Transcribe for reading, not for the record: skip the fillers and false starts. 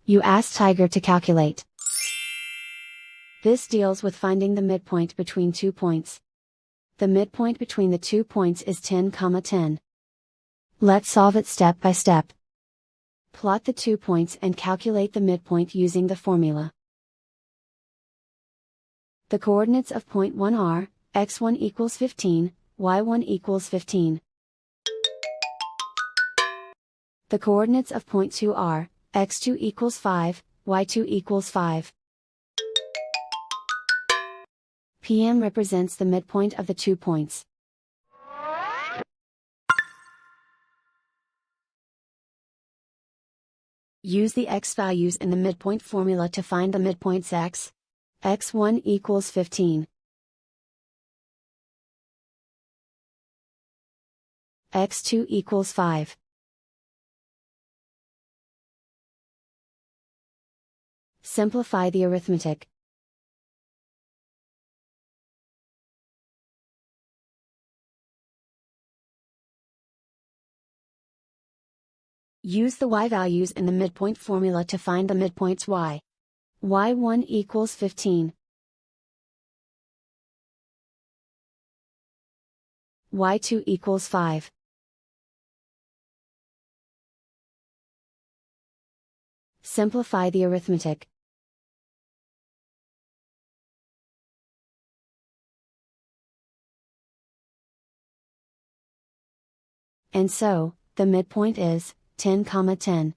You ask Tiger to calculate. This deals with finding the midpoint between 2 points. The midpoint between the 2 points is 10, 10. Let's solve it step by step. Plot the 2 points and calculate the midpoint using the formula. The coordinates of point 1 are, x1 equals 15, y1 equals 15. The coordinates of point 2 are, x2 equals 5, y2 equals 5. PM represents the midpoint of the 2 points. Use the x values in the midpoint formula to find the midpoints x. x1 equals 15. x2 equals 5. Simplify the arithmetic. Use the y values in the midpoint formula to find the midpoints y. y1 equals 15. y2 equals 5. Simplify the arithmetic. And so, the midpoint is 10, 10.